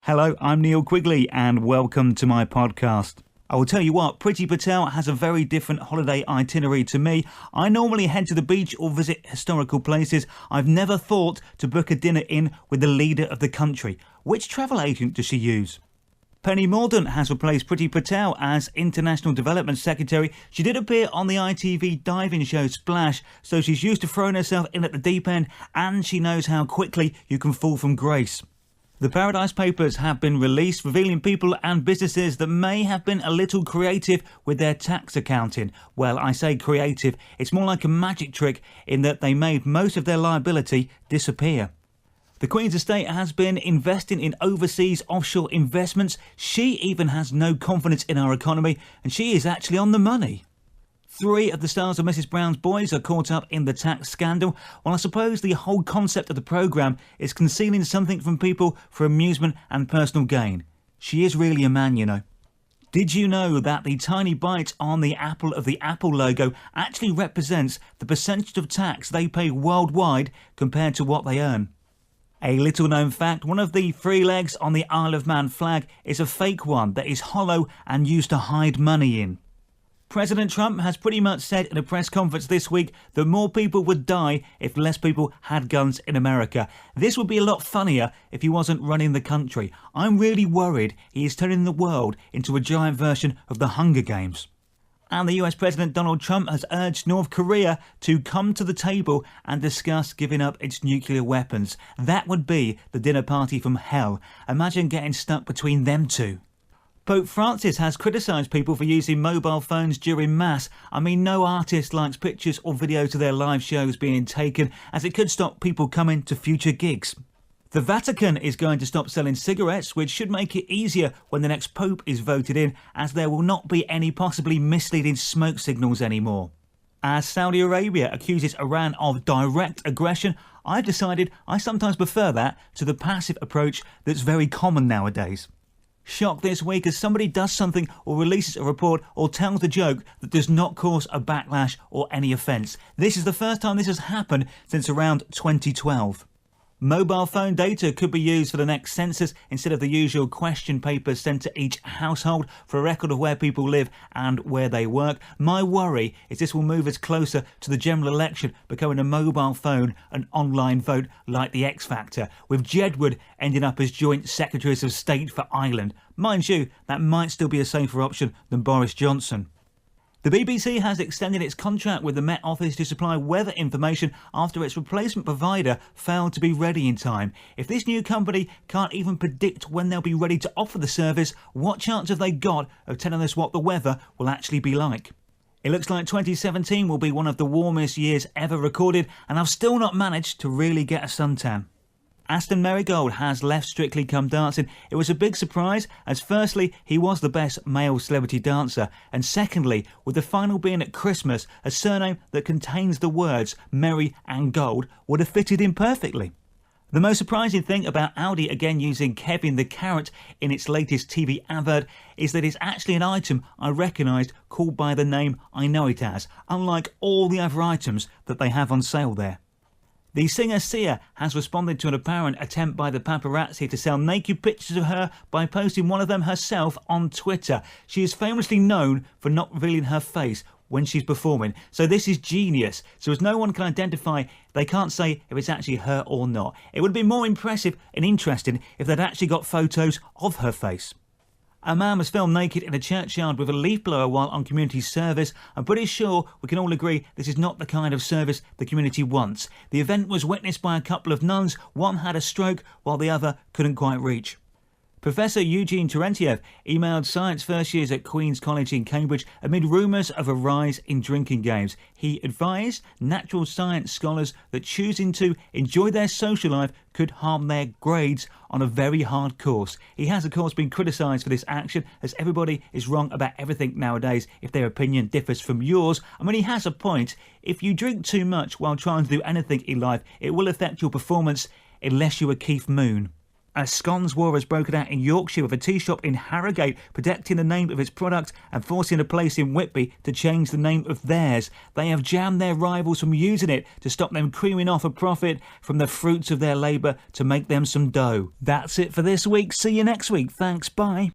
Hello, I'm Neil Quigley and welcome to my podcast. I will tell you what, Priti Patel has a very different holiday itinerary to me. I normally head to the beach or visit historical places. I've never thought to book a dinner in with the leader of the country. Which travel agent does she use? Penny Mordaunt has replaced Priti Patel as International Development Secretary. She did appear on the ITV diving show Splash, so she's used to throwing herself in at the deep end and she knows how quickly you can fall from grace. The Paradise Papers have been released, revealing people and businesses that may have been a little creative with their tax accounting. Well, I say creative, it's more like a magic trick in that they made most of their liability disappear. The Queen's estate has been investing in overseas offshore investments. She even has no confidence in our economy, and she is actually on the money. 3 of the stars of Mrs. Brown's Boys are caught up in the tax scandal. Well, I suppose the whole concept of the programme is concealing something from people for amusement and personal gain. She is really a man, you know. Did you know that the tiny bite on the apple of the Apple logo actually represents the percentage of tax they pay worldwide compared to what they earn? A little known fact, one of the 3 legs on the Isle of Man flag is a fake one that is hollow and used to hide money in. President Trump has pretty much said in a press conference this week that more people would die if less people had guns in America. This would be a lot funnier if he wasn't running the country. I'm really worried he is turning the world into a giant version of the Hunger Games. And the US President Donald Trump has urged North Korea to come to the table and discuss giving up its nuclear weapons. That would be the dinner party from hell. Imagine getting stuck between them two. Pope Francis has criticised people for using mobile phones during Mass. I mean, no artist likes pictures or videos of their live shows being taken, as it could stop people coming to future gigs. The Vatican is going to stop selling cigarettes, which should make it easier when the next Pope is voted in, as there will not be any possibly misleading smoke signals anymore. As Saudi Arabia accuses Iran of direct aggression, I've decided I sometimes prefer that to the passive approach that's very common nowadays. Shock this week as somebody does something or releases a report or tells a joke that does not cause a backlash or any offence. This is the first time this has happened since around 2012. Mobile phone data could be used for the next census instead of the usual question papers sent to each household for a record of where people live and where they work. My worry is this will move us closer to the general election becoming a mobile phone and online vote like the X Factor, with Jedward ending up as joint secretaries of state for Ireland. Mind you, that might still be a safer option than Boris Johnson. The BBC has extended its contract with the Met Office to supply weather information after its replacement provider failed to be ready in time. If this new company can't even predict when they'll be ready to offer the service, what chance have they got of telling us what the weather will actually be like? It looks like 2017 will be one of the warmest years ever recorded, and I've still not managed to really get a suntan. Aston Marigold has left Strictly Come Dancing. It was a big surprise, as firstly, he was the best male celebrity dancer, and secondly, with the final being at Christmas, a surname that contains the words Merry and Gold would have fitted in perfectly. The most surprising thing about Audi again using Kevin the Carrot in its latest TV advert is that it's actually an item I recognised called by the name I know it as, unlike all the other items that they have on sale there. The singer Sia has responded to an apparent attempt by the paparazzi to sell naked pictures of her by posting one of them herself on Twitter. She is famously known for not revealing her face when she's performing, so this is genius. So as no one can identify, they can't say if it's actually her or not. It would be more impressive and interesting if they'd actually got photos of her face. A man was filmed naked in a churchyard with a leaf blower while on community service. I'm pretty sure we can all agree this is not the kind of service the community wants. The event was witnessed by a couple of nuns. One had a stroke while the other couldn't quite reach. Professor Eugene Terentiev emailed science first years at Queen's College in Cambridge amid rumours of a rise in drinking games. He advised natural science scholars that choosing to enjoy their social life could harm their grades on a very hard course. He has, of course, been criticised for this action, as everybody is wrong about everything nowadays if their opinion differs from yours. I mean, he has a point. If you drink too much while trying to do anything in life, it will affect your performance unless you are Keith Moon. A scones war has broken out in Yorkshire with a tea shop in Harrogate protecting the name of its product and forcing a place in Whitby to change the name of theirs. They have jammed their rivals from using it to stop them creaming off a profit from the fruits of their labour to make them some dough. That's it for this week. See you next week. Thanks. Bye.